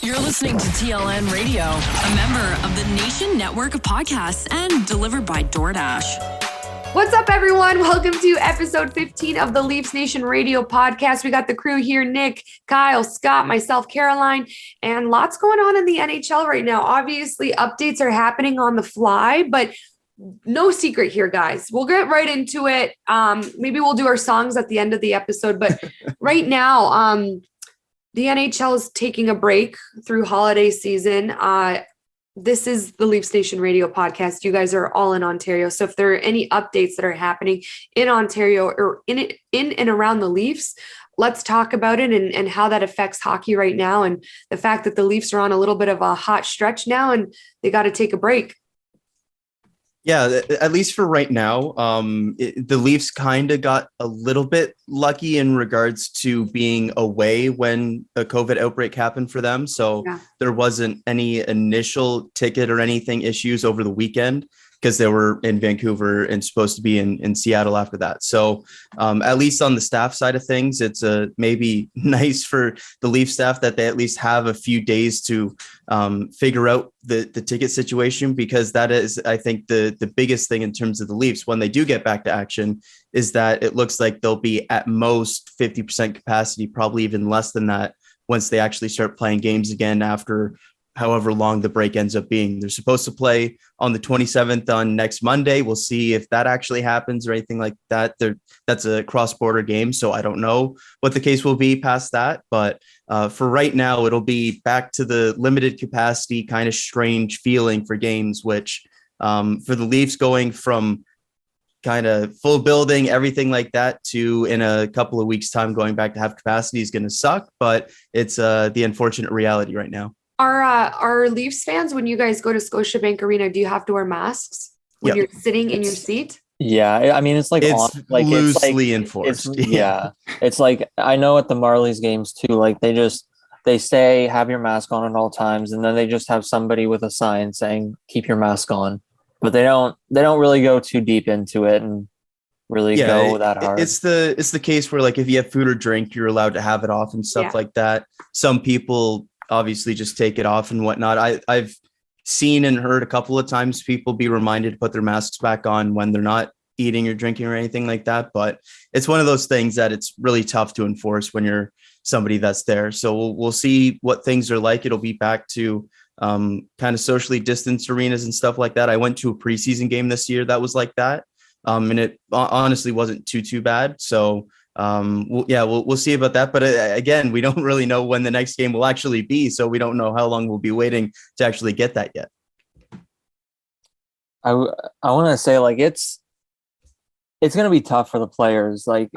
You're listening to TLN Radio, a member of the Nation Network of Podcasts and delivered by DoorDash. What's up, everyone? Welcome to episode 15 of the Leafsnation Radio Podcast. We got the crew here, Nick, Kyle, Scott, myself, Caroline, and lots going on in the NHL right now. Obviously, updates are happening on the fly, but no secret here, guys. We'll get right into it. Maybe we'll do our songs at the end of the episode, but right now, the NHL is taking a break through holiday season. This is the Leafsnation Radio Podcast. You guys are all in Ontario. So if there are any updates that are happening in Ontario or in and around the Leafs, let's talk about it and how that affects hockey right now. And the fact that the Leafs are on a little bit of a hot stretch now and they got to take a break. Yeah, at least for right now, the Leafs kind of got a little bit lucky in regards to being away when the COVID outbreak happened for them. So there wasn't any initial ticket or anything issues over the weekend because they were in Vancouver and supposed to be in Seattle after that. So at least on the staff side of things, it's maybe nice for the Leaf staff that they at least have a few days to figure out the ticket situation, because that is, I think, the biggest thing in terms of the Leafs when they do get back to action is that it looks like they'll be at most 50% capacity, probably even less than that once they actually start playing games again after however long the break ends up being. They're supposed to play on the 27th on next Monday. We'll see if that actually happens or anything like that. That's a cross-border game, so I don't know what the case will be past that. But for right now, it'll be back to the limited capacity kind of strange feeling for games, which for the Leafs going from kind of full building, everything like that, to in a couple of weeks' time going back to half capacity is going to suck. But it's the unfortunate reality right now. Are Leafs fans, when you guys go to Scotiabank Arena, do you have to wear masks when you're sitting in your seat? Yeah, I mean, it's loosely enforced. It's like, I know at the Marlies games too, like they say have your mask on at all times, and then they just have somebody with a sign saying keep your mask on, but they don't really go too deep into it and really go that hard. It's the case where, like, if you have food or drink, you're allowed to have it off and stuff like that. Some people obviously just take it off and whatnot. I've seen and heard a couple of times people be reminded to put their masks back on when they're not eating or drinking or anything like that. But it's one of those things that it's really tough to enforce when you're somebody that's there. So we'll see what things are like. It'll be back to kind of socially distanced arenas and stuff like that. I went to a preseason game this year that was like that. And it honestly wasn't too bad. So we'll see about that. But again, we don't really know when the next game will actually be. So we don't know how long we'll be waiting to actually get that yet. I want to say, like, it's going to be tough for the players. Like,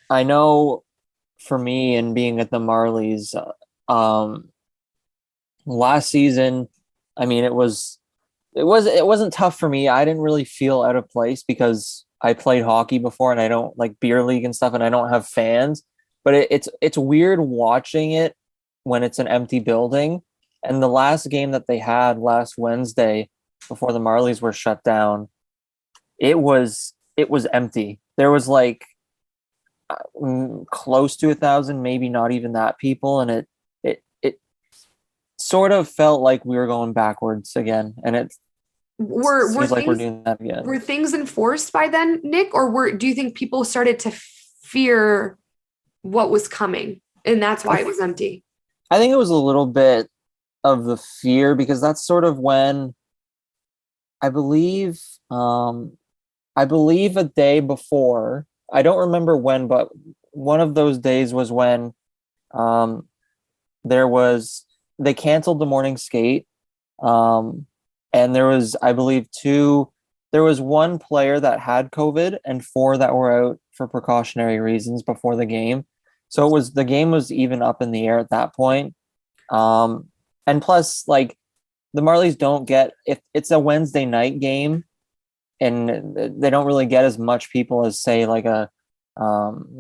I know for me and being at the Marlies, last season, I mean, it wasn't tough for me. I didn't really feel out of place because I played hockey before and I don't like beer league and stuff, and I don't have fans, but it's weird watching it when it's an empty building. And the last game that they had last Wednesday before the Marlies were shut down, it was empty. There was like close to 1,000, maybe not even that, people. And it sort of felt like we were going backwards again. And Were seems like we're doing that again. Were things enforced by then, Nick, or do you think people started to fear what was coming and that's why it was empty? I think it was a little bit of the fear, because that's sort of when I believe a day before, I don't remember when, but one of those days was when they canceled the morning skate. And there was, I believe, there was one player that had COVID and 4 that were out for precautionary reasons before the game. So the game was even up in the air at that point. And plus, like, the Marlies don't get, if it's a Wednesday night game and they don't really get as much people as, say, like a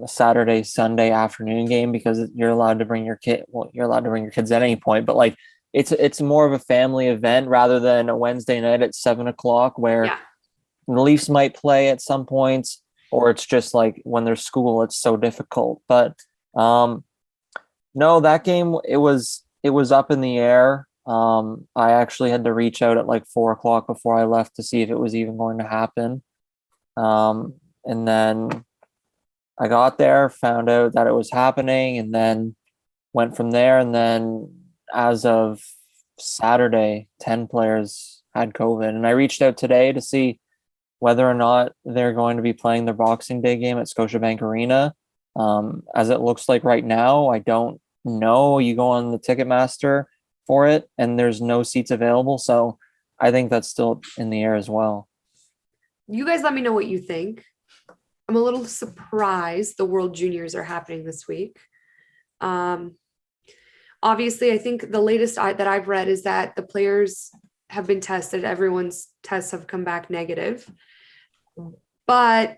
Saturday, Sunday afternoon game, because you're allowed to bring your kid. Well, you're allowed to bring your kids at any point, but like, it's more of a family event rather than a Wednesday night at 7:00 where the Leafs might play at some points, or it's just like when there's school, it's so difficult. But no, that game, it was it was up in the air. I actually had to reach out at like 4:00 before I left to see if it was even going to happen. And then I got there, found out that it was happening, and then went from there. And then as of Saturday, 10 players had COVID. And I reached out today to see whether or not they're going to be playing their Boxing Day game at Scotiabank Arena. As it looks like right now, I don't know. You go on the Ticketmaster for it, and there's no seats available. So I think that's still in the air as well. You guys let me know what you think. I'm a little surprised the World Juniors are happening this week. Obviously, I think the latest that I've read is that the players have been tested. Everyone's tests have come back negative. But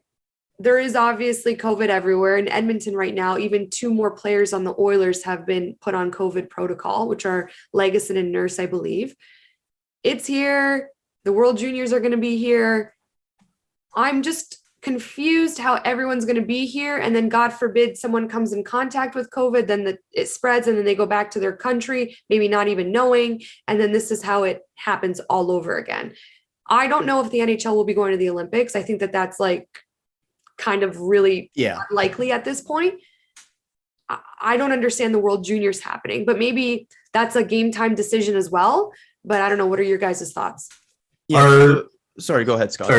there is obviously COVID everywhere. In Edmonton right now, even 2 more players on the Oilers have been put on COVID protocol, which are Legason and Nurse, I believe. It's here. The World Juniors are going to be here. I'm just confused how everyone's going to be here, and then God forbid someone comes in contact with COVID, then it spreads, and then they go back to their country, maybe not even knowing, and then this is how it happens all over again. I don't know if the NHL will be going to the Olympics. I think that that's like kind of really likely at this point. I don't understand the World Juniors happening, but maybe that's a game time decision as well. But I don't know. What are your guys' thoughts? Sorry, go ahead, Scott.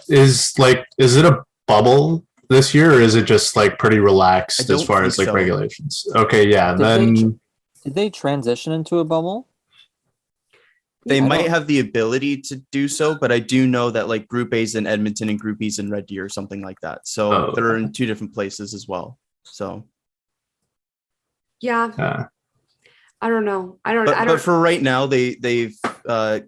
Is it a bubble this year, or is it just like pretty relaxed as far as like regulations? Okay, yeah. Did they transition into a bubble? They might have the ability to do so, but I do know that like Group A's in Edmonton and Group B's in Red Deer or something like that. So they're in 2 different places as well. So yeah. I don't know. But for right now, they've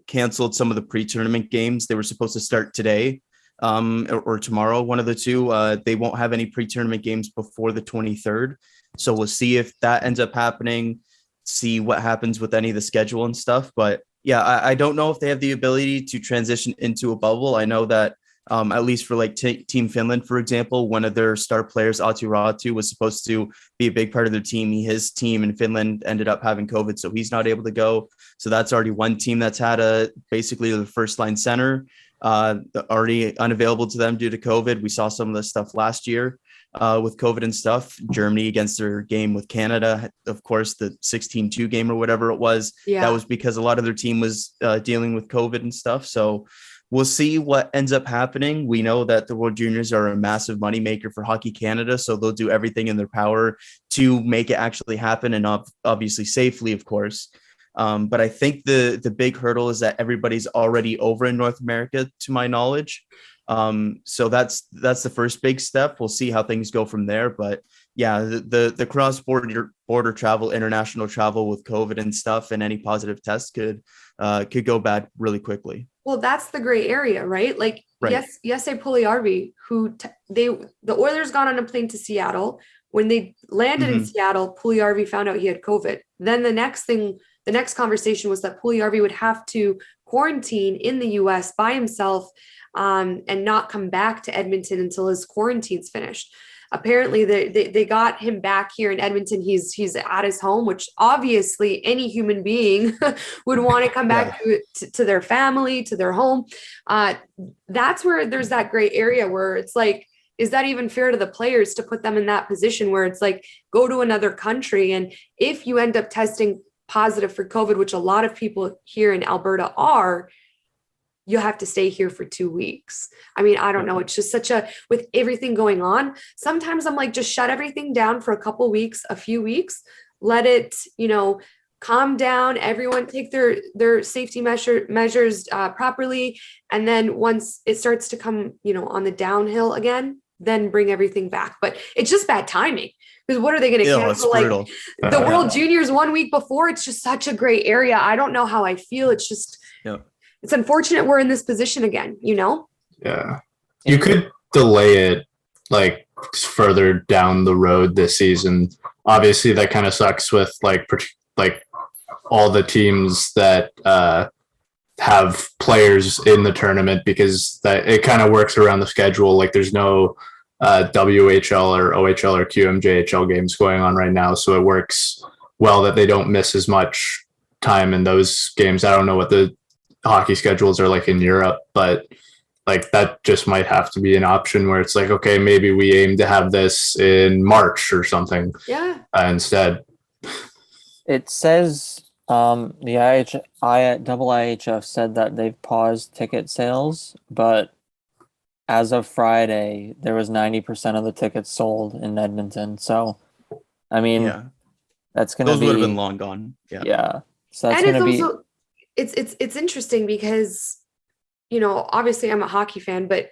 canceled some of the pre-tournament games. They were supposed to start today or tomorrow, one of the two. They won't have any pre-tournament games before the 23rd. So we'll see if that ends up happening, see what happens with any of the schedule and stuff. But yeah, I don't know if they have the ability to transition into a bubble. I know that at least for like Team Finland, for example, one of their star players, Aatu Raatu, was supposed to be a big part of their team. His team in Finland ended up having COVID, so he's not able to go. So that's already one team that's had basically the first line center already unavailable to them due to COVID. We saw some of the stuff last year with COVID and stuff. Germany against their game with Canada, of course, the 16-2 game or whatever it was. Yeah. That was because a lot of their team was dealing with COVID and stuff. So we'll see what ends up happening. We know that the World Juniors are a massive moneymaker for Hockey Canada, so they'll do everything in their power to make it actually happen, and obviously safely, of course. But I think the big hurdle is that everybody's already over in North America, to my knowledge. So that's the first big step. We'll see how things go from there. But yeah, the cross-border travel, international travel with COVID and stuff, and any positive tests could go bad really quickly. Well, that's the gray area, right? Like, right. Yes, Puljujärvi, the Oilers got on a plane to Seattle. When they landed in Seattle, Puljujärvi found out he had COVID. Then the next conversation was that Puljujärvi would have to quarantine in the US by himself and not come back to Edmonton until his quarantine's finished. Apparently they got him back here in Edmonton. He's at his home, which obviously any human being would want to come back to their family, to their home. That's where there's that gray area where it's like, is that even fair to the players to put them in that position where it's like, go to another country, and if you end up testing positive for COVID, which a lot of people here in Alberta are, you have to stay here for 2 weeks. I mean, I don't know. It's just with everything going on, sometimes I'm like, just shut everything down for a few weeks, let it, calm down. Everyone take their safety measures properly. And then once it starts to come, on the downhill again, then bring everything back. But it's just bad timing, because what are they going to cancel? Like the World Juniors 1 week before? It's just such a gray area. I don't know how I feel. It's just, it's unfortunate we're in this position again, Yeah. You could delay it like further down the road this season. Obviously that kind of sucks with like all the teams that have players in the tournament, because that it kind of works around the schedule. Like there's no WHL or OHL or QMJHL games going on right now. So it works well that they don't miss as much time in those games. I don't know what the hockey schedules are like in Europe, but like that just might have to be an option where it's like, okay, maybe we aim to have this in March or something. Yeah. Instead. It says the IHF said that they've paused ticket sales, but as of Friday, there was 90% of the tickets sold in Edmonton. So, I mean, that's going to be... Those would have been long gone. Yeah. Yeah. So that's And going to it's be... also, it's interesting because, you know, obviously I'm a hockey fan, but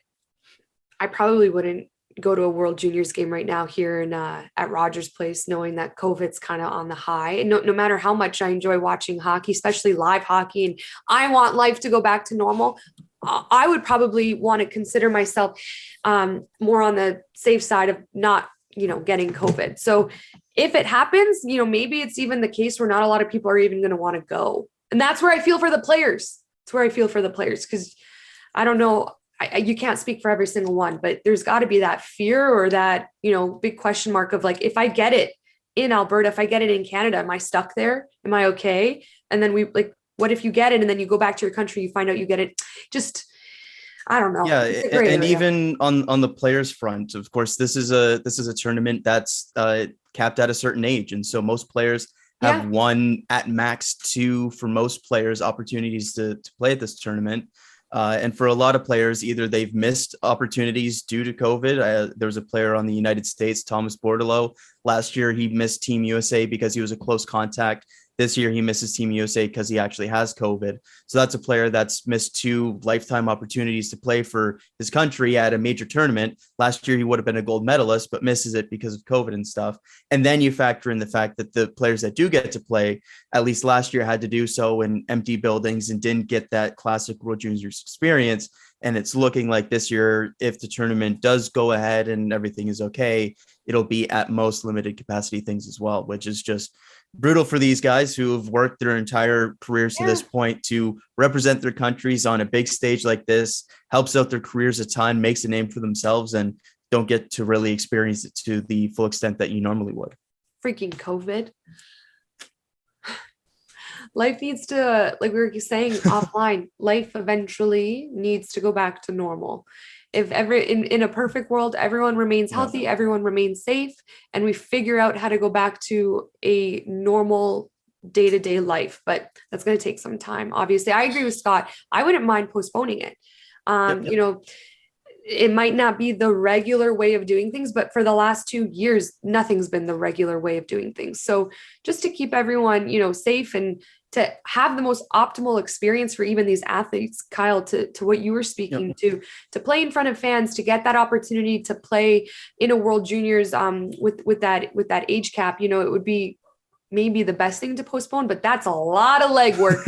I probably wouldn't go to a World Juniors game right now here in at Rogers Place, knowing that COVID's kind of on the high. And no matter how much I enjoy watching hockey, especially live hockey, and I want life to go back to normal, I would probably want to consider myself more on the safe side of not, you know, getting COVID. So if it happens, you know, maybe it's even the case where not a lot of people are even going to want to go. And that's where I feel for the players. It's where I feel for the players, because I don't know, you can't speak for every single one, but there's got to be that fear or that, you know, big question mark of like, if I get it in Alberta, if I get it in Canada, am I stuck there? Am I okay? And then what if you get it and then you go back to your country, you find out you get it? Just, I don't know. Yeah, and even on the players front, of course, this is a tournament that's capped at a certain age, and so most players have one, at max two, for most players, opportunities to play at this tournament. And for a lot of players, either they've missed opportunities due to COVID. There was a player on the United States, Thomas Bordeleau. Last year, he missed Team USA because he was a close contact. This year, he misses Team USA because he actually has COVID. So that's a player that's missed 2 lifetime opportunities to play for his country at a major tournament. Last year, he would have been a gold medalist, but misses it because of COVID and stuff. And then you factor in the fact that the players that do get to play, at least last year, had to do so in empty buildings and didn't get that classic World Juniors experience. And it's looking like this year, if the tournament does go ahead and everything is okay, it'll be at most limited capacity things as well, which is just brutal for these guys who have worked their entire careers to this point to represent their countries on a big stage like this, helps out their careers a ton, makes a name for themselves, and don't get to really experience it to the full extent that you normally would. Freaking COVID. Life needs to, like we were saying offline, life eventually needs to go back to normal. If in a perfect world, everyone remains healthy, everyone remains safe, and we figure out how to go back to a normal day-to-day life. But that's going to take some time. Obviously, I agree with Scott. I wouldn't mind postponing it. You know, it might not be the regular way of doing things, but for the last 2 years, nothing's been the regular way of doing things. So just to keep everyone, you know, safe and to have the most optimal experience for even these athletes, Kyle, to what you were speaking to play in front of fans, to get that opportunity to play in a World Juniors with that age cap, you know, it would be maybe the best thing to postpone, but that's a lot of legwork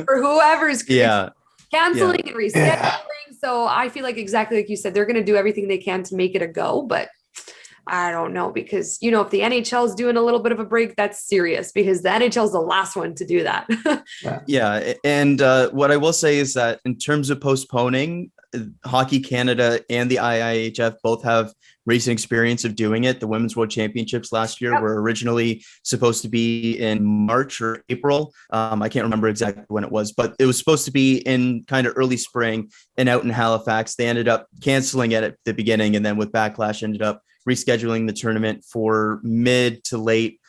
for whoever's canceling and rescheduling. So I feel like exactly like you said, they're going to do everything they can to make it a go, but I don't know, because, you know, if the NHL is doing a little bit of a break, that's serious, because the NHL is the last one to do that. And what I will say is that in terms of postponing, Hockey Canada and the IIHF both have recent experience of doing it. The Women's World Championships last year were originally supposed to be in March or April. I can't remember exactly when it was, but it was supposed to be in kind of early spring and out in Halifax. They ended up canceling it at the beginning, and then with backlash ended up rescheduling the tournament for mid to late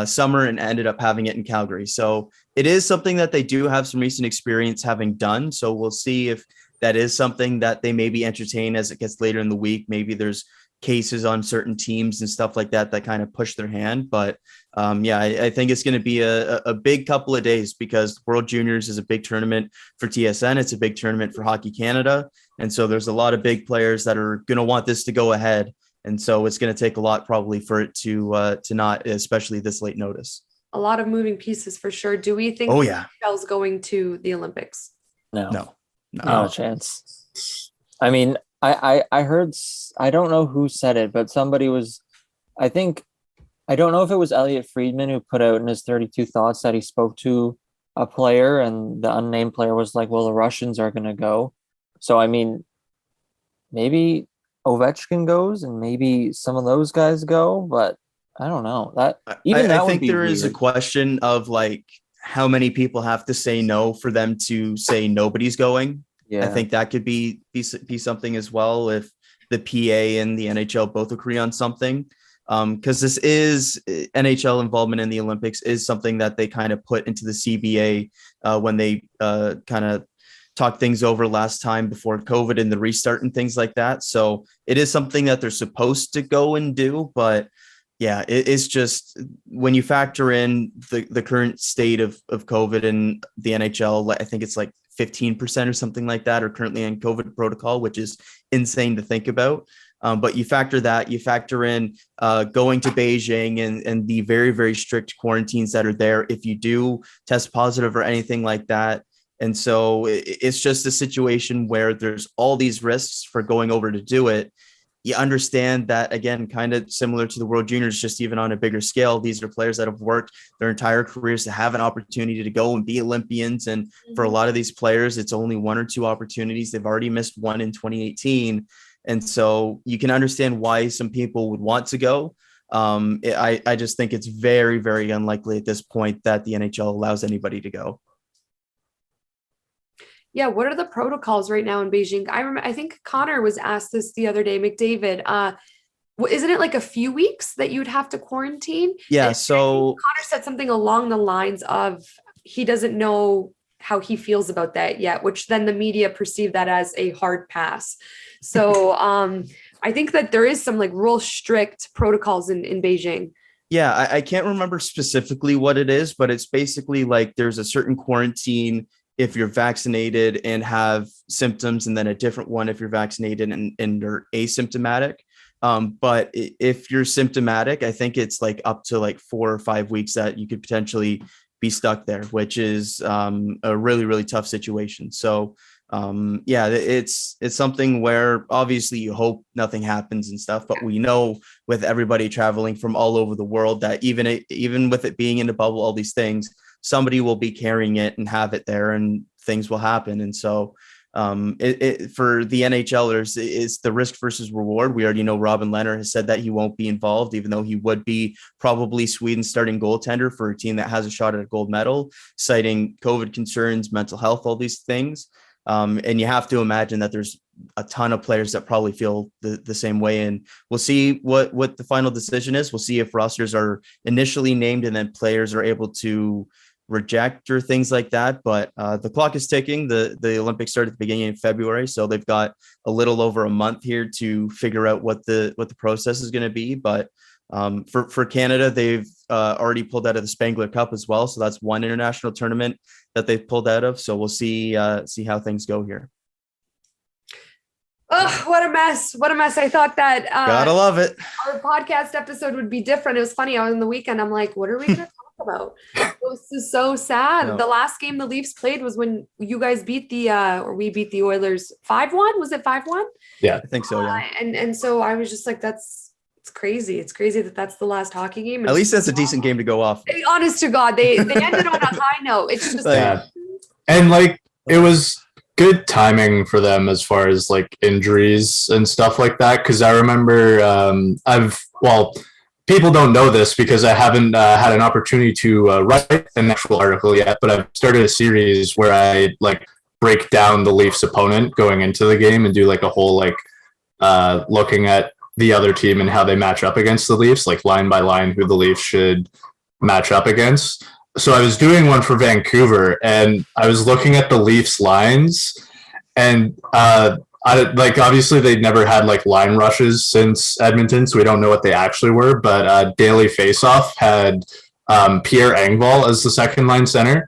summer and ended up having it in Calgary. So it is something that they do have some recent experience having done. So we'll see if that is something that they maybe entertain as it gets later in the week. Maybe there's cases on certain teams and stuff like that kind of push their hand. But I think it's going to be a big couple of days, because World Juniors is a big tournament for TSN. It's a big tournament for Hockey Canada. And so there's a lot of big players that are going to want this to go ahead. And so it's going to take a lot probably for it to not, especially this late notice. A lot of moving pieces for sure. Do we think Michelle's going to the Olympics? No chance. I mean, I heard, I don't know who said it, but somebody was, I don't know if it was Elliot Friedman who put out in his 32 Thoughts that he spoke to a player, and the unnamed player was like, well, the Russians are going to go. So, I mean, maybe Ovechkin goes and maybe some of those guys go, but I don't know that. I think there is a question of like how many people have to say no for them to say nobody's going. Yeah. I think that could be something as well if the PA and the NHL both agree on something. Because this is NHL involvement in the Olympics is something that they kind of put into the CBA when they kind of talked things over last time before COVID and the restart and things like that. So it is something that they're supposed to go and do. But yeah, it's just when you factor in the current state of COVID and the NHL, I think it's like 15% or something like that are currently in COVID protocol, which is insane to think about. But you factor in going to Beijing and the very, very strict quarantines that are there if you do test positive or anything like that. And so it's just a situation where there's all these risks for going over to do it. You understand that, again, kind of similar to the World Juniors, just even on a bigger scale. These are players that have worked their entire careers to have an opportunity to go and be Olympians. And for a lot of these players, it's only one or two opportunities. They've already missed one in 2018. And so you can understand why some people would want to go. I just think it's very, very unlikely at this point that the NHL allows anybody to go. Yeah, what are the protocols right now in Beijing? I think Connor was asked this the other day, McDavid. Isn't it like a few weeks that you'd have to quarantine? Yeah, and so Connor said something along the lines of he doesn't know how he feels about that yet, which then the media perceive that as a hard pass. So I think that there is some like real strict protocols in Beijing. Yeah, I can't remember specifically what it is, but it's basically like there's a certain quarantine if you're vaccinated and have symptoms, and then a different one if you're vaccinated and are asymptomatic. But if you're symptomatic, I think it's like up to like 4 or 5 weeks that you could potentially be stuck there, which is a really, really tough situation. So yeah, it's something where obviously you hope nothing happens and stuff, but we know with everybody traveling from all over the world that even with it being in a bubble, all these things, somebody will be carrying it and have it there and things will happen. And so for the NHLers, it's the risk versus reward. We already know Robin Lehner has said that he won't be involved, even though he would be probably Sweden's starting goaltender for a team that has a shot at a gold medal, citing COVID concerns, mental health, all these things. And you have to imagine that there's a ton of players that probably feel the same way. And we'll see what the final decision is. We'll see if rosters are initially named and then players are able to reject or things like that. But the clock is ticking. The Olympics start at the beginning of February, so they've got a little over a month here to figure out what the process is going to be. But for Canada, they've already pulled out of the Spangler Cup as well, so that's one international tournament that they've pulled out of. So we'll see how things go here. Oh, what a mess. What a mess. I thought that gotta love it. Our podcast episode would be different. It was funny. I was on the weekend. I'm like, what are we going to talk about? This is so sad. No. The last game the Leafs played was when you guys beat we beat the Oilers 5-1. Was it 5-1? Yeah, I think so. Yeah. And so I was just like, it's crazy. It's crazy that that's the last hockey game. At least that's a decent game to go off. Honest to God, they ended on a high note. It's just and like it was good timing for them as far as like injuries and stuff like that. Cause I remember people don't know this because I haven't had an opportunity to write an actual article yet, but I've started a series where I like break down the Leafs opponent going into the game and do like a whole like looking at the other team and how they match up against the Leafs, like line by line, who the Leafs should match up against. So I was doing one for Vancouver and I was looking at the Leafs lines and obviously they'd never had like line rushes since Edmonton, so we don't know what they actually were, but Daily Faceoff had Pierre Engvall as the second line center.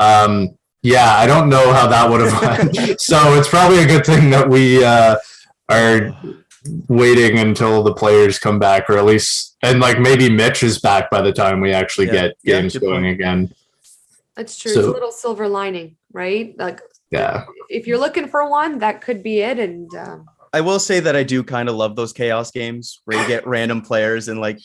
Yeah, I don't know how that would have went. So it's probably a good thing that we are waiting until the players come back, or at least, and like maybe Mitch is back by the time we actually get games going again. That's true. So, it's a little silver lining, right? Like, yeah, if you're looking for one, that could be it. And I will say that I do kind of love those chaos games where you get random players in like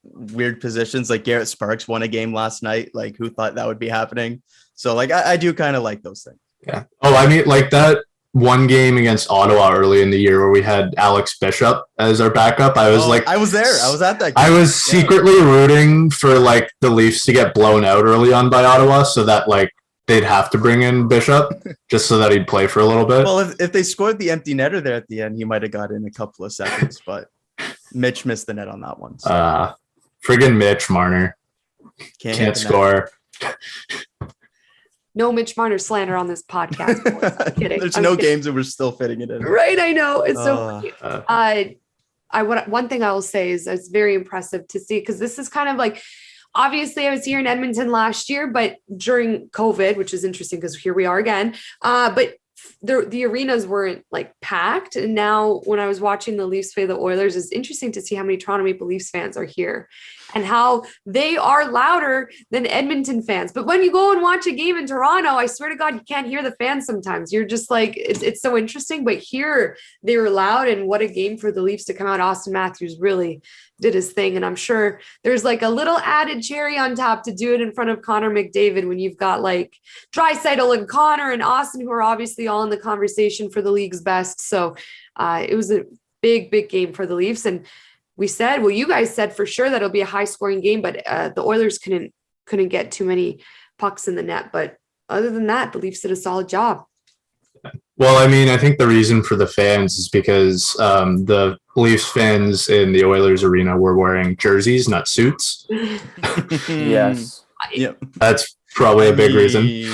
weird positions. Like Garrett Sparks won a game last night. Like, who thought that would be happening? So like I do kind of like those things. Yeah. Oh, I mean, like that one game against Ottawa early in the year where we had Alex Bishop as our backup. I was I was there. I was at that game. I was secretly rooting for like the Leafs to get blown out early on by Ottawa so that like they'd have to bring in Bishop just so that he'd play for a little bit. Well, if they scored the empty netter there at the end, he might have got in a couple of seconds, but Mitch missed the net on that one. So. Friggin' Mitch Marner. Can't score. No Mitch Marner slander on this podcast. Boys. I'm kidding. There's I'm no kidding. games that we're still fitting it in. Right, I know. It's so funny. One thing I will say is it's very impressive to see, because this is kind of like, obviously I was here in Edmonton last year, but during COVID, which is interesting because here we are again. But the arenas weren't like packed. And now when I was watching the Leafs play the Oilers, it's interesting to see how many Toronto Maple Leafs fans are here and how they are louder than Edmonton fans. But when you go and watch a game in Toronto, I swear to God, you can't hear the fans sometimes. You're just like, it's so interesting. But here they were loud, and what a game for the Leafs to come out. Austin Matthews really did his thing. And I'm sure there's like a little added cherry on top to do it in front of Connor McDavid when you've got like Draisaitl and Connor and Austin, who are obviously all in the conversation for the league's best. So it was a big game for the Leafs. And we said, well, you guys said for sure that it'll be a high scoring game, but the Oilers couldn't get too many pucks in the net. But other than that, the Leafs did a solid job. Well, I mean, I think the reason for the fans is because the Leafs fans in the Oilers arena were wearing jerseys, not suits. Yes. Yep. That's probably a big reason.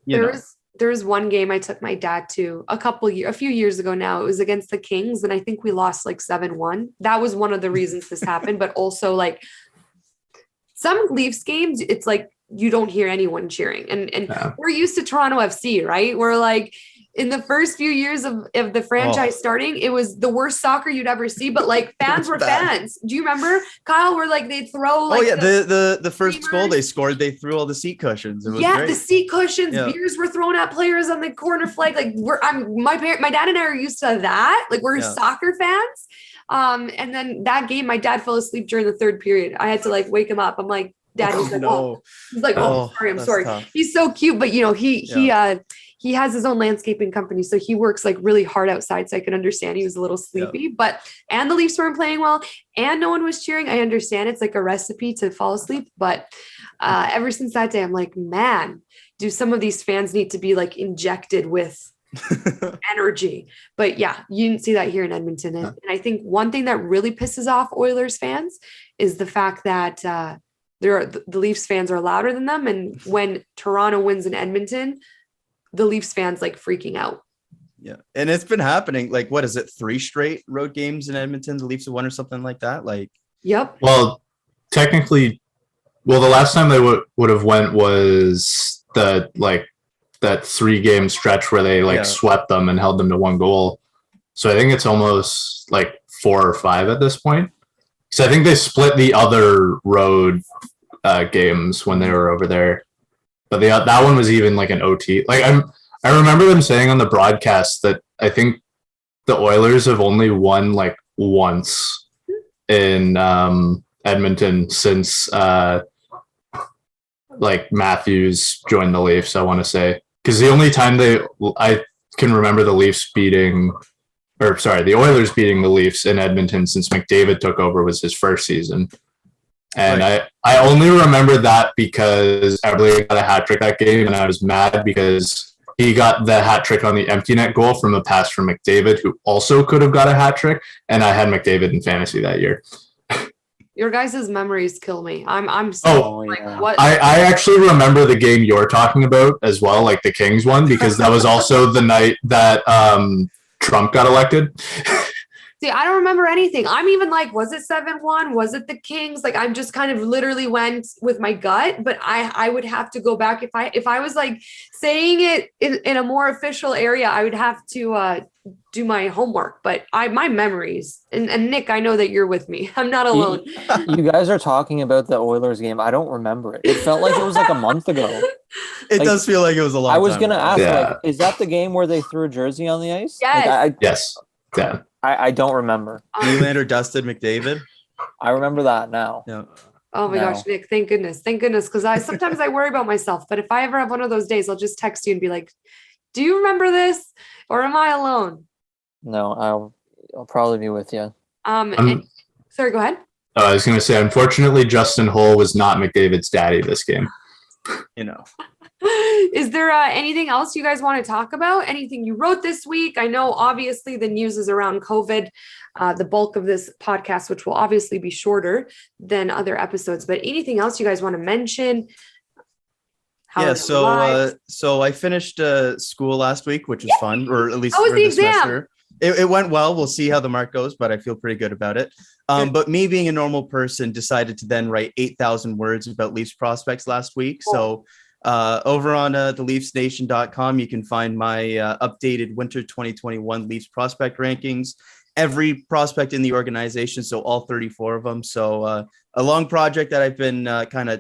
There was one game I took my dad to a few years ago now. It was against the Kings, and I think we lost like 7-1. That was one of the reasons this happened, but also like some Leafs games, it's like you don't hear anyone cheering. And we're used to Toronto FC, right? We're like, in the first few years of the franchise starting, it was the worst soccer you'd ever see, but like fans were fans. Do you remember, Kyle, where like they'd throw like the first goal they scored, they threw all the seat cushions. It was great. The seat cushions, beers were thrown at players on the corner flag. Like my dad and I are used to that. Like we're soccer fans. And then that game, my dad fell asleep during the third period. I had to like wake him up. I'm like, Dad, he's like, no. He's like, sorry, I'm sorry. Tough. He's so cute, but you know, he has his own landscaping company, so he works like really hard outside. So I can understand he was a little sleepy, and the Leafs weren't playing well, and no one was cheering. I understand it's like a recipe to fall asleep, but ever since that day, I'm like, man, do some of these fans need to be like injected with energy? But yeah, you didn't see that here in Edmonton, and I think one thing that really pisses off Oilers fans is the fact that the Leafs fans are louder than them, and when Toronto wins in Edmonton, the Leafs fans like freaking out. Yeah. And it's been happening. Like, what is it? 3 straight road games in Edmonton, the Leafs have won or something like that. Like, yep. Well, technically, the last time they would have went was that 3-game stretch where they swept them and held them to 1 goal. So I think it's almost like 4 or 5 at this point. Because I think they split the other road games when they were over there. But that one was even like an OT. Like I remember them saying on the broadcast that I think the Oilers have only won like once in Edmonton since like Matthews joined the Leafs, I want to say. Because the only time I can remember the Oilers beating the Leafs in Edmonton since McDavid took over was his first season. And I only remember that because Eberle got a hat trick that game, and I was mad because he got the hat trick on the empty net goal from a pass from McDavid, who also could have got a hat trick, and I had McDavid in fantasy that year. Your guys' memories kill me. I'm what? I actually remember the game you're talking about as well, like the Kings one, because that was also the night that Trump got elected. See, I don't remember anything. I'm even like, was it 7-1? Was it the Kings? Like, I'm just kind of literally went with my gut, but I would have to go back. If I was like saying it in a more official area, I would have to do my homework. But my memories, and Nick, I know that you're with me. I'm not alone. You guys are talking about the Oilers game. I don't remember it. It felt like it was like a month ago. It does feel like it was a long time. I was going to ask, like, is that the game where they threw a jersey on the ice? Yes. Yes. Yeah. I don't remember. Nylander dusted McDavid. I remember that now. Yeah. Oh my gosh, Nick, thank goodness. Because sometimes I worry about myself, but if I ever have one of those days, I'll just text you and be like, Do you remember this, or am I alone? No, I'll probably be with you. Sorry, go ahead. I was going to say, unfortunately, Justin Hull was not McDavid's daddy this game. Is there anything else you guys want to talk about? Anything you wrote this week? I know obviously the news is around COVID, the bulk of this podcast, which will obviously be shorter than other episodes, but anything else you guys want to mention? So I finished school last week, which was fun, or at least How was for the the exam? semester. It went well. We'll see how the mark goes, but I feel pretty good about it. But me being a normal person decided to then write 8,000 words about Leafs prospects last week. Cool. So over on the Leafsnation.com, you can find my updated winter 2021 Leafs prospect rankings. Every prospect in the organization, so all 34 of them. So a long project that I've been kind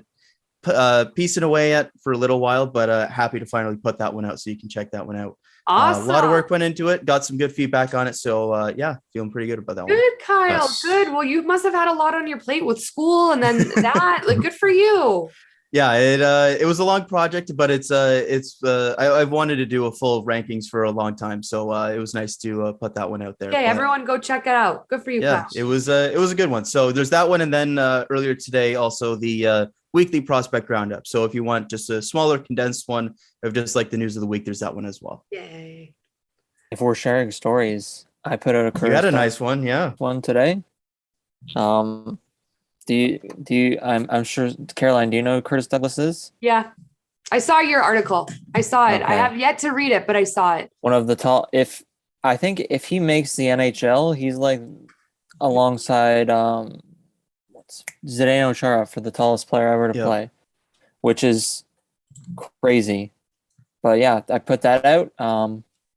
of piecing away at for a little while, but happy to finally put that one out, so you can check that one out. Awesome. A lot of work went into it. Got some good feedback on it. So yeah, feeling pretty good about that one. Good, Kyle. Yes. Good. Well, you must have had a lot on your plate with school and then that. Like, good for you. Yeah, it was a long project, but I've wanted to do a full rankings for a long time, so it was nice to put that one out there. Okay, But, everyone go check it out. Good for you, yeah, Kyle. it was a good one. So there's that one, and then earlier today also the weekly prospect roundup. So if you want just a smaller condensed one of just like the news of the week, there's that one as well. Yay. If we're sharing stories, I put out a You had a nice one, yeah. one today. Do you I'm sure, Caroline, do you know who Curtis Douglas is? Yeah. I saw your article. I saw it. I Okay. have yet to read it, but I saw it. One of the tall, I think if he makes the NHL, he's like alongside Zdeno Chara for the tallest player ever to Yeah. play, which is crazy. But yeah, I put that out.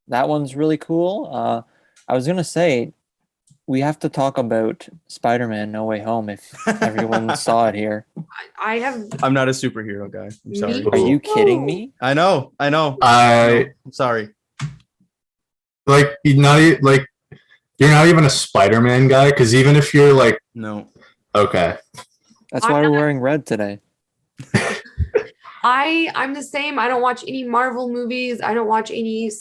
That one's really cool. I was gonna say we have to talk about Spider-Man No Way Home if everyone saw it here. I have. I'm not a superhero guy. I'm sorry. Me- Are you kidding me? I know. I'm sorry. Like, you're not even a Spider-Man guy, because even if you're like, No. okay, That's I'm why we're not- wearing red today. I'm the same. I don't watch any Marvel movies. I don't watch any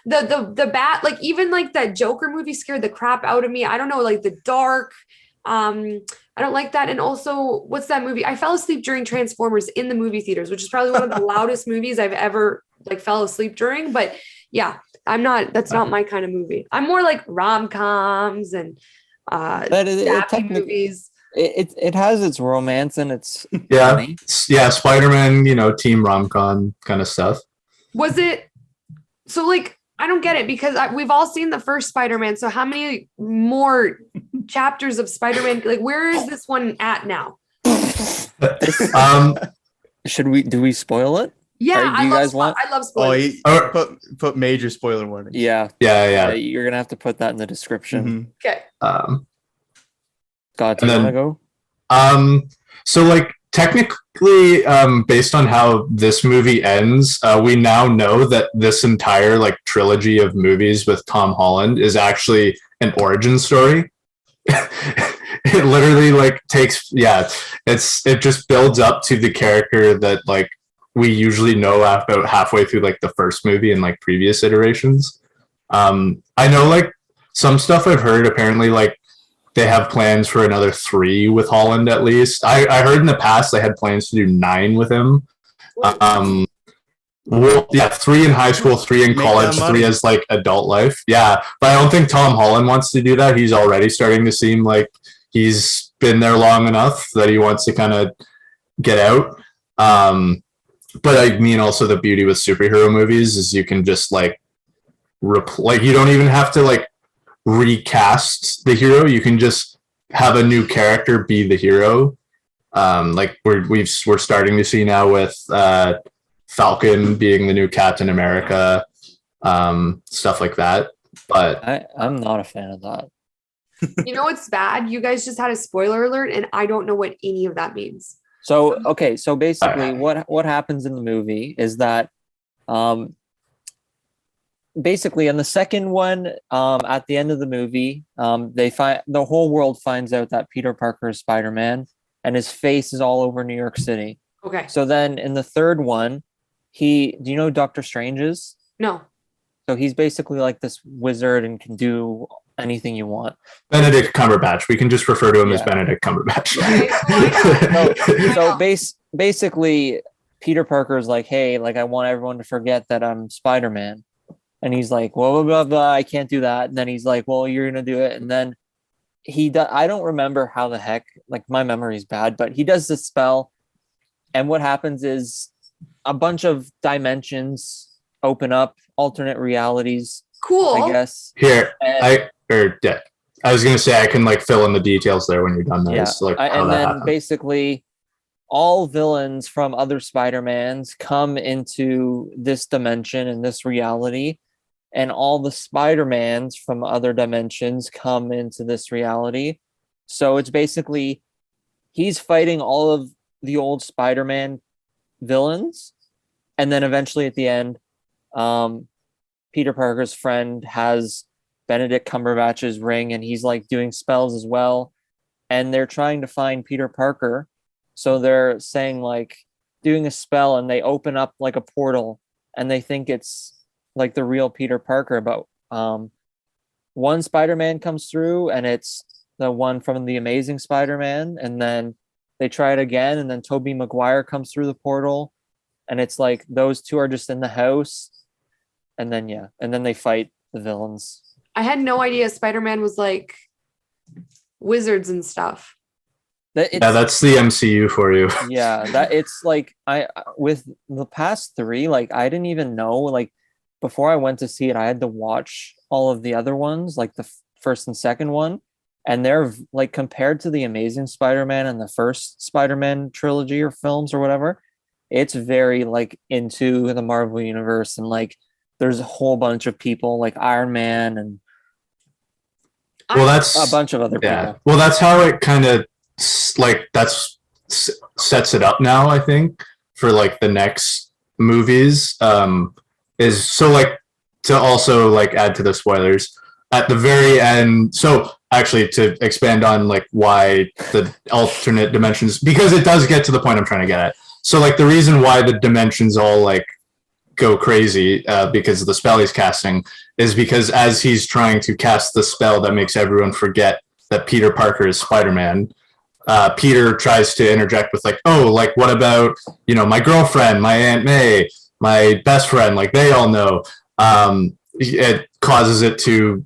the bat, like even like that Joker movie scared the crap out of me. I don't know, like The Dark. I don't like that. And also, what's that movie? I fell asleep during Transformers in the movie theaters, which is probably one of the loudest movies I've ever like fell asleep during. But yeah, that's not my kind of movie. I'm more like rom-coms and That is sappy movies. it has its romance and it's yeah, funny. yeah, Spider-Man, team rom-com kind of stuff. Was it so like I don't get it because we've all seen the first Spider-Man. So how many more chapters of Spider-Man? Like, where is this one at now? Do we spoil it? Yeah, Do you guys want? I love Oh, spoilers. put major spoiler warning. Yeah. Yeah. You're gonna have to put that in the description. Mhm. Okay. Scott, do you And want to then- go? So like technically, based on how this movie ends, we now know that this entire like trilogy of movies with Tom Holland is actually an origin story. It literally like it just builds up to the character that like we usually know about halfway through like the first movie and like previous iterations. I know like some stuff I've heard, apparently like they have plans for another 3 with Holland at least. I heard in the past they had plans to do 9 with him. Well, yeah, 3 in high school, 3 in Make college, that 3 money. as like adult life. Yeah, but I don't think Tom Holland wants to do that. He's already starting to seem like he's been there long enough that he wants to kind of get out. But I mean, also the beauty with superhero movies is you can just like you don't even have to like recast the hero. You can just have a new character be the hero. Like we're starting to see now with Falcon being the new Captain America, stuff like that. But I'm not a fan of that. You know what's bad? You guys just had a spoiler alert, and I don't know what any of that means. So okay, so basically what happens in the movie is that basically in the second one, at the end of the movie, the whole world finds out that Peter Parker is Spider-Man and his face is all over New York City. Okay. So then in the third one, do you know who Doctor Strange is? No. So he's basically like this wizard and can do anything you want. Benedict Cumberbatch. We can just refer to him as Benedict Cumberbatch. Basically, Peter Parker is like, hey, like I want everyone to forget that I'm Spider-Man. And he's like, well, blah, blah, blah, I can't do that. And then he's like, well, you're going to do it. And then I don't remember how the heck, like my memory's bad, but he does this spell. And what happens is a bunch of dimensions open up, alternate realities. Cool. I guess. Here, I was going to say I can like fill in the details there when you're done. There. And then basically all villains from other Spider-Mans come into this dimension and this reality, and all the Spider-Mans from other dimensions come into this reality. So it's basically he's fighting all of the old Spider-Man villains, and then eventually at the end, Peter Parker's friend has Benedict Cumberbatch's ring, and he's like doing spells as well, and they're trying to find Peter Parker. So they're saying like doing a spell, and they open up like a portal, and they think it's like the real Peter Parker, but one Spider-Man comes through, and it's the one from the Amazing Spider-Man, and then they try it again, and then Tobey Maguire comes through the portal, and it's like those two are just in the house, and then they fight the villains. I had no idea Spider-Man was like wizards and stuff. That's the MCU for you. Yeah, that it's like I with the past three, like I didn't even know, like before I went to see it, I had to watch all of the other ones, like the first and second one, and they're like compared to the Amazing Spider-Man and the first Spider-Man trilogy or films or whatever, it's very like into the Marvel universe, and like there's a whole bunch of people like Iron Man and that's a bunch of other people. Well, that's how it kind of like sets it up now, I think, for like the next movies. Is so like to also like add to the spoilers at the very end. So actually to expand on like why the alternate dimensions, because it does get to the point I'm trying to get at. So like the reason why the dimensions all like go crazy because of the spell he's casting is because as he's trying to cast the spell that makes everyone forget that Peter Parker is Spider-Man, Peter tries to interject with like, oh, like what about, you know, my girlfriend, my Aunt May, my best friend, like they all know. It causes it to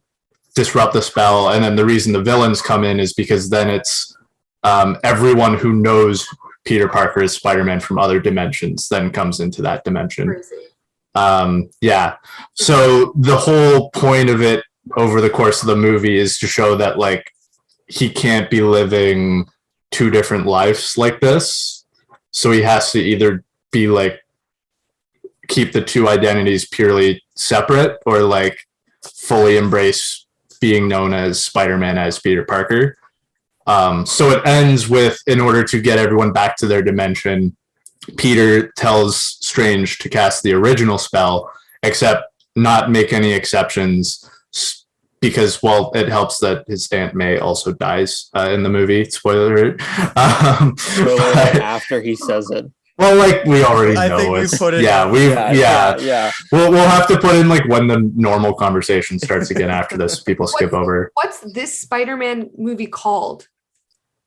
disrupt the spell, and then the reason the villains come in is because then it's everyone who knows Peter Parker is Spider-Man from other dimensions then comes into that dimension. Crazy. So the whole point of it over the course of the movie is to show that like he can't be living two different lives like this, so he has to either be like keep the two identities purely separate or like fully embrace being known as Spider-Man as Peter Parker. So it ends with, in order to get everyone back to their dimension, Peter tells Strange to cast the original spell, except not make any exceptions because, well, it helps that his Aunt May also dies in the movie. Spoiler. After he says it. Well, like we already know. I think we put it. Yeah. We'll have to put in like when the normal conversation starts again after this. People skip over. What's this Spider-Man movie called?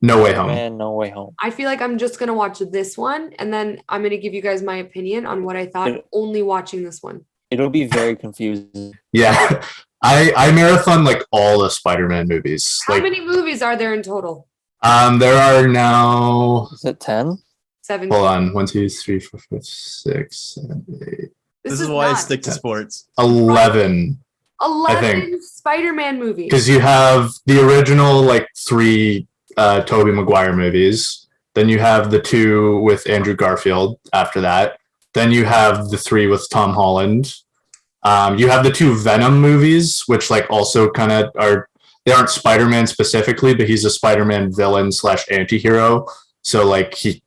No Way Home. Man, No Way Home. I feel like I'm just gonna watch this one, and then I'm gonna give you guys my opinion on what I thought. Only watching this one. It'll be very confusing. Yeah, I marathon like all the Spider-Man movies. How many movies are there in total? There are now. Is it 10? 7. Hold on. 1, 2, 3, 4, 5, 6, 7, 8. This is why I stick to sports. 11. 11 Spider-Man movies. Because you have the original like 3 Tobey Maguire movies. Then you have the 2 with Andrew Garfield after that. Then you have the 3 with Tom Holland. You have the 2 Venom movies, which like also kind of are, they aren't Spider-Man specifically, but he's a Spider-Man villain / anti-hero. So like he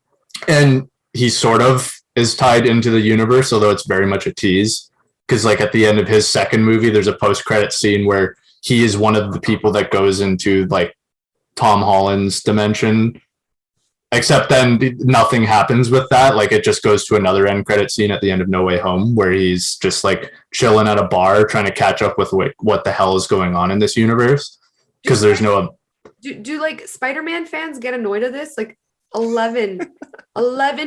sort of is tied into the universe, although it's very much a tease. Because like at the end of his second movie, there's a post-credit scene where he is one of the people that goes into like Tom Holland's dimension. except then nothing happens with that. Like it just goes to another end credit scene at the end of No Way Home where he's just like chilling at a bar trying to catch up with what the hell is going on in this universe, because there's no. Do like Spider-Man fans get annoyed at this? Like 11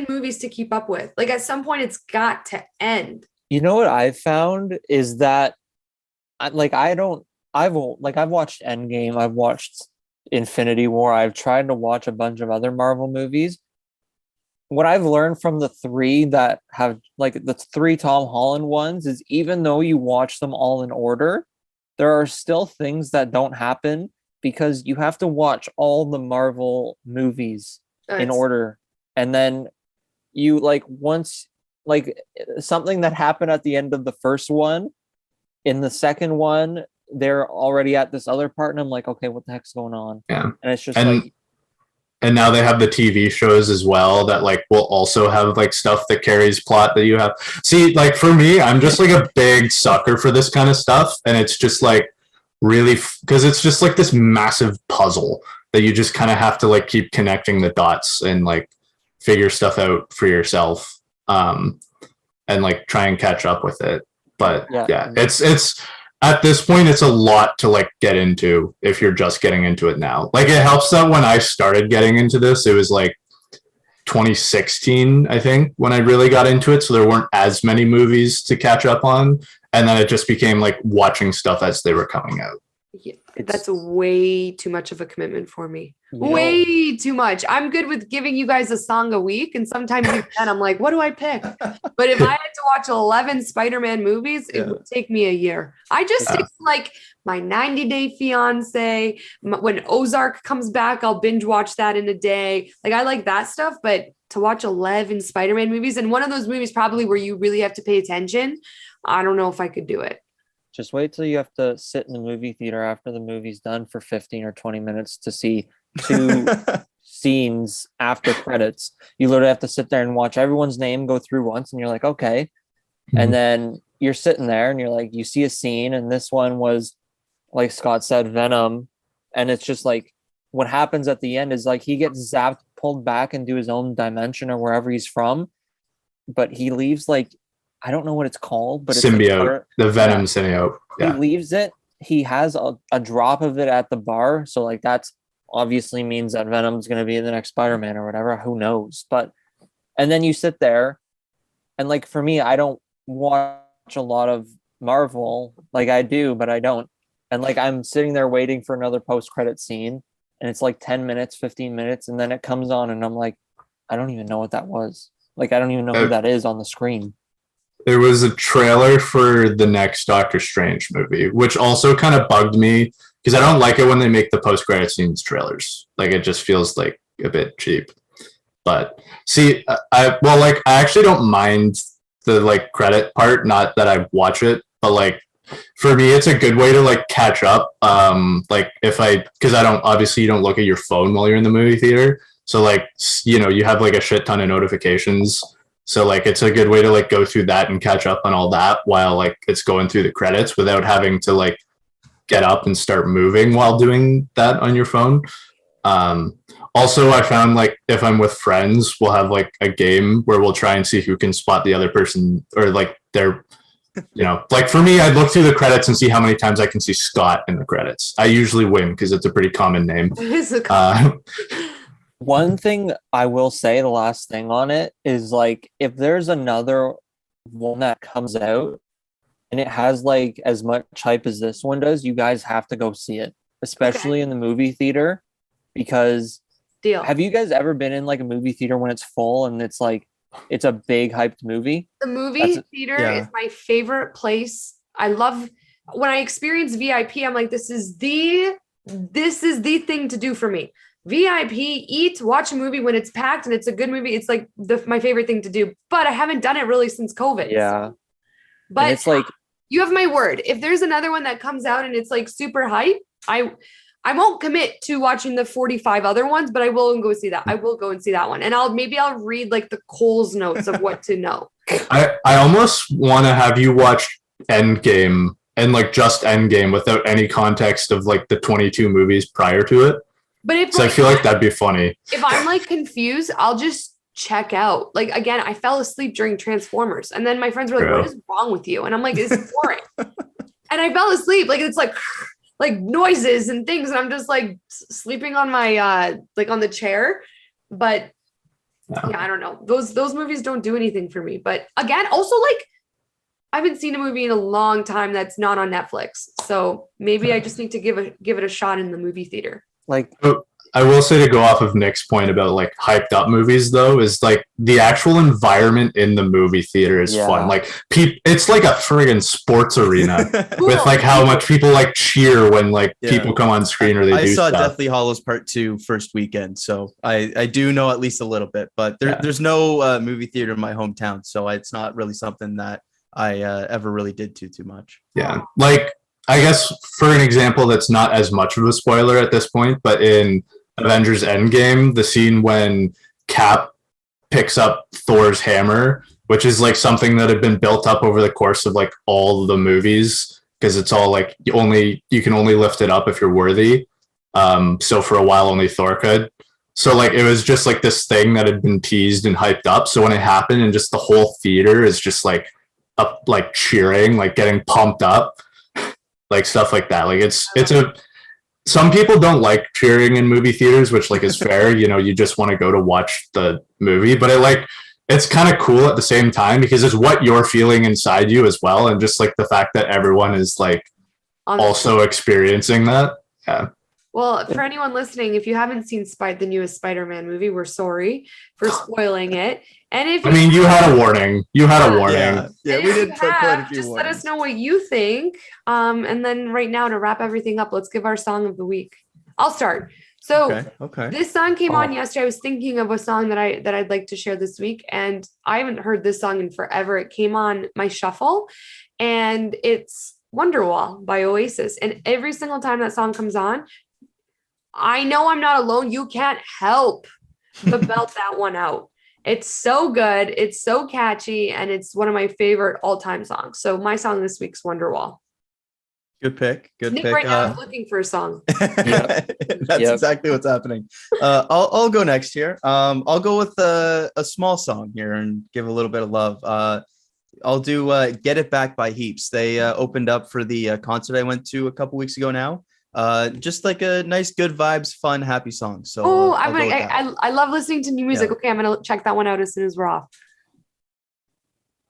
movies to keep up with. Like at some point it's got to end. You know what I've found is that I've watched Endgame, I've watched Infinity War, I've tried to watch a bunch of other Marvel movies. What I've learned from the three that have like the three Tom Holland ones is even though you watch them all in order, there are still things that don't happen because you have to watch all the Marvel movies in order. And then you once something that happened at the end of the first one, in the second one, they're already at this other part. And I'm like, okay, what the heck's going on? Yeah. And it's just and now they have the TV shows as well that will also have stuff that carries plot that you have. See, for me, I'm just a big sucker for this kind of stuff. And it's just really, because it's just this massive puzzle that you just kind of have to keep connecting the dots and figure stuff out for yourself. And try and catch up with it. But yeah, it's at this point, it's a lot to get into if you're just getting into it now. It helps that when I started getting into this, it was 2016, I think, when I really got into it. So there weren't as many movies to catch up on. And then it just became watching stuff as they were coming out. Yeah, that's way too much of a commitment for me. Way too much. I'm good with giving you guys a song a week. And sometimes I'm like, what do I pick? But if I had to watch 11 Spider-Man movies, it would take me a year. I just stick to my 90 Day Fiance. When Ozark comes back, I'll binge watch that in a day. I like that stuff. But to watch 11 Spider-Man movies, and one of those movies probably where you really have to pay attention, I don't know if I could do it. Just wait till you have to sit in the movie theater after the movie's done for 15 or 20 minutes to see two scenes after credits. You literally have to sit there and watch everyone's name go through once, and you're like, okay. Mm-hmm. And then you're sitting there and you're you see a scene, and this one was, like Scott said, Venom. And it's just what happens at the end is he gets zapped, pulled back into his own dimension or wherever he's from. But he leaves I don't know what it's called, but symbiote, the Venom symbiote. Yeah. He leaves it. He has a drop of it at the bar. So that's obviously means that Venom's going to be in the next Spider-Man or whatever. Who knows? And then you sit there and for me, I don't watch a lot of Marvel. I do, but I don't. And I'm sitting there waiting for another post-credit scene, and it's 10 minutes, 15 minutes. And then it comes on and I'm I don't even know what that was. I don't even know who that is on the screen. There was a trailer for the next Doctor Strange movie, which also kind of bugged me because I don't like it when they make the post-credit scenes trailers. It just feels a bit cheap. But see, I actually don't mind the credit part. Not that I watch it, but for me, it's a good way to catch up. Because obviously you don't look at your phone while you're in the movie theater. So you have a shit ton of notifications. So it's a good way to go through that and catch up on all that while it's going through the credits without having to get up and start moving while doing that on your phone. Also, I found if I'm with friends, we'll have a game where we'll try and see who can spot the other person or their, for me, I look through the credits and see how many times I can see Scott in the credits. I usually win because it's a pretty common name. One thing I will say, the last thing on it is if there's another one that comes out and it has as much hype as this one does, you guys have to go see it, especially in the movie theater, because have you guys ever been in a movie theater when it's full and it's it's a big hyped movie? The movie theater is my favorite place. I love when I experience VIP. I'm this is the thing to do for me. VIP, eat, watch a movie when it's packed and it's a good movie. It's my favorite thing to do, but I haven't done it really since COVID. Yeah. But it's you have my word. If there's another one that comes out and it's super hype, I won't commit to watching the 45 other ones, but I will go see that. I will go and see that one. And I'll read the Coles notes of what to know. I almost want to have you watch Endgame and just Endgame without any context of the 22 movies prior to it. But if So I feel like that'd be funny. if I'm like confused, I'll just check out. Like again, I fell asleep during Transformers, and then my friends were like, True. "What is wrong with you?" And I'm like, "It's boring." And I fell asleep. Like it's like noises and things, and I'm just like sleeping on my like on the chair. But yeah, I don't know. Those movies don't do anything for me. But again, also like I haven't seen a movie in a long time that's not on Netflix. So maybe I just need to give it a shot in the movie theater. Like, I will say, to go off of Nick's point about like hyped up movies, though, is like the actual environment in the movie theater is fun. Like it's like a friggin' sports arena with like how much people like cheer when like people come on screen or they do I saw stuff. Deathly Hallows Part 2 first weekend, so I do know at least a little bit, but there's no movie theater in my hometown, so it's not really something that I ever really did too much. Yeah, like I guess for an example that's not as much of a spoiler at this point, but in Avengers Endgame, the scene when Cap picks up Thor's hammer, which is like something that had been built up over the course of like all the movies, because it's all like you can only lift it up if you're worthy. So for a while only Thor could. So like it was just like this thing that had been teased and hyped up. So when it happened, and just the whole theater is just like up, like cheering, like getting pumped up. Like stuff like that. Like some people don't like cheering in movie theaters, which like is fair. You just want to go to watch the movie, but it's kind of cool at the same time because it's what you're feeling inside you as well. And just like the fact that everyone is like also experiencing that. Yeah. Well, for anyone listening, if you haven't seen the newest Spider-Man movie, we're sorry for spoiling it. And if you had a warning. You had a warning. Yeah, we did put quite a few just warnings. let us know what you think. And then right now, to wrap everything up, let's give our song of the week. I'll start. So Okay. This song came on yesterday. I was thinking of a song that I'd like to share this week, and I haven't heard this song in forever. It came on my shuffle, and it's Wonderwall by Oasis. And every single time that song comes on, I know I'm not alone. You can't help but belt that one out. It's so good. It's so catchy. And it's one of my favorite all-time songs. So my song this week's Wonderwall. Good pick. Nick right now is looking for a song. That's exactly what's happening. I'll go next here. I'll go with a small song here and give a little bit of love. I'll do Get It Back by Heaps. They opened up for the concert I went to a couple weeks ago now. Just like a nice, good vibes, fun, happy song. So I love listening to new music. Okay, I'm gonna check that one out as soon as we're off.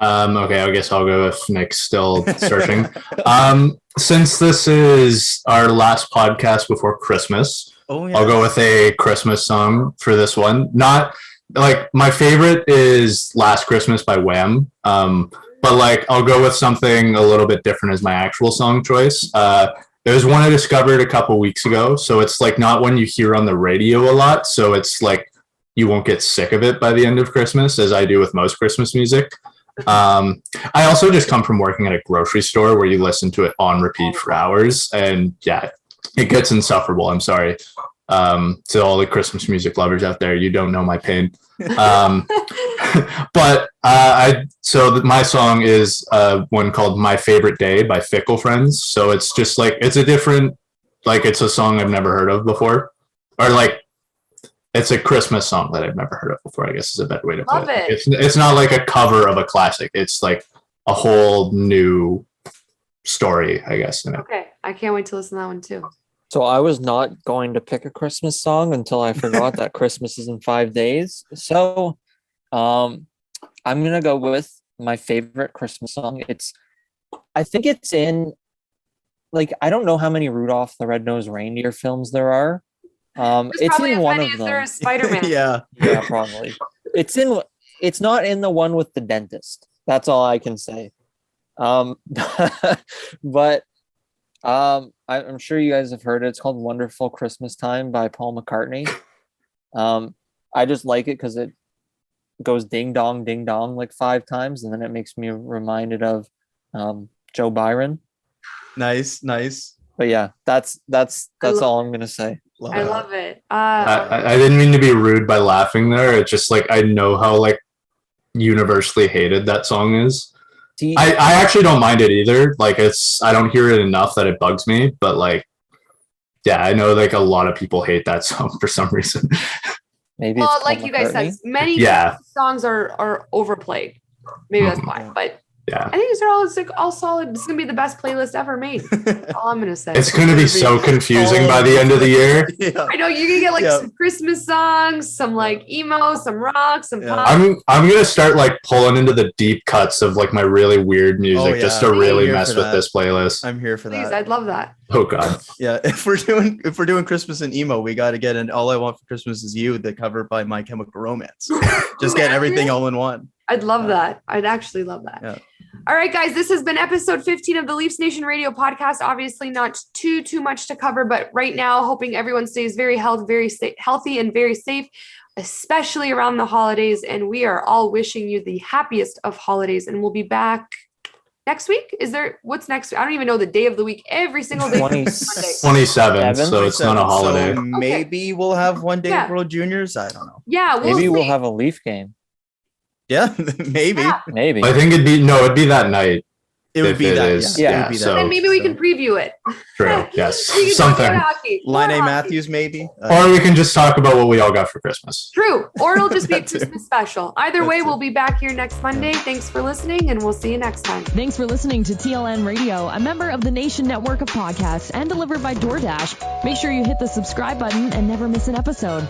Okay, I guess I'll go with Nick still searching. Since this is our last podcast before Christmas, I'll go with a Christmas song for this one. Not like my favorite is Last Christmas by Wham. But like I'll go with something a little bit different as my actual song choice. There's one I discovered a couple weeks ago, so it's like not one you hear on the radio a lot, so it's like you won't get sick of it by the end of Christmas, as I do with most Christmas music. I also just come from working at a grocery store where you listen to it on repeat for hours, and yeah, it gets insufferable. I'm sorry. To all the Christmas music lovers out there, you don't know my pain. But my song is one called My Favorite Day by Fickle Friends. So it's just like, it's a different, like it's a song I've never heard of before, or like it's a Christmas song that I've never heard of before, I guess is a better way to put it. It's not like a cover of a classic. It's like a whole new story, I guess. Okay. I can't wait to listen to that one too. So I was not going to pick a Christmas song until I forgot that Christmas is in 5 days. So I'm going to go with my favorite Christmas song. I think it's in, like, I don't know how many Rudolph the Red-Nosed Reindeer films there are. It's in one of them. There's Spider-Man. Yeah, probably. It's not in the one with the dentist. That's all I can say. But I'm sure you guys have heard it. It's called Wonderful Christmas Time by Paul McCartney. I just like it because it goes ding dong like 5 times, and then it makes me reminded of Joe Byron. Nice. But yeah, that's all I'm gonna say. I love it. I didn't mean to be rude by laughing there. It's just like I know how like universally hated that song is. I actually don't mind it either. Like I don't hear it enough that it bugs me, but like yeah, I know like a lot of people hate that song for some reason. Maybe Well, it's like Paul you guys said, McCartney. many Yeah. songs are overplayed. Maybe that's why. But Yeah. I think these are all solid. This is gonna be the best playlist ever made. That's all I'm gonna say. It's going to be so confusing by the end of the year. Yeah. I know you're gonna get like Yeah. some Christmas songs, some like emo, some rock, some Yeah. pop. I'm going to start like pulling into the deep cuts of like my really weird music Oh, just yeah. to really I'm here mess for with that. this playlist. I'm here for Please, that. I'd love that. Oh God. Yeah, if we're doing Christmas and emo, we got to get an "All I Want for Christmas Is You," the cover by My Chemical Romance. Just get everything all in one. I'd love that. I'd actually love that. Yeah. All right, guys, this has been episode 15 of the Leafsnation Radio Podcast. Obviously, not too much to cover, but right now, hoping everyone stays very healthy and very safe, especially around the holidays. And we are all wishing you the happiest of holidays. And we'll be back next week. What's next? I don't even know the day of the week. Every single day. 20 Monday. 27, so it's not a holiday. So maybe we'll have one day Yeah. of World Juniors. I don't know. Yeah, Maybe we'll see. have a Leaf game. Yeah, maybe. Yeah. Maybe. I think it'd be that night. It would If be it that. is, Yeah, it yeah, would be so- that. And maybe we can preview it. True. Yes. We can talk Something. about hockey. Line More A hockey. Matthews, maybe. Or we can just talk about what we all got for Christmas. True. Or it'll just be a Christmas special. Either way, That's we'll it. be back here next Monday. Thanks for listening, and we'll see you next time. Thanks for listening to TLN Radio, a member of the Nation Network of Podcasts and delivered by DoorDash. Make sure you hit the subscribe button and never miss an episode.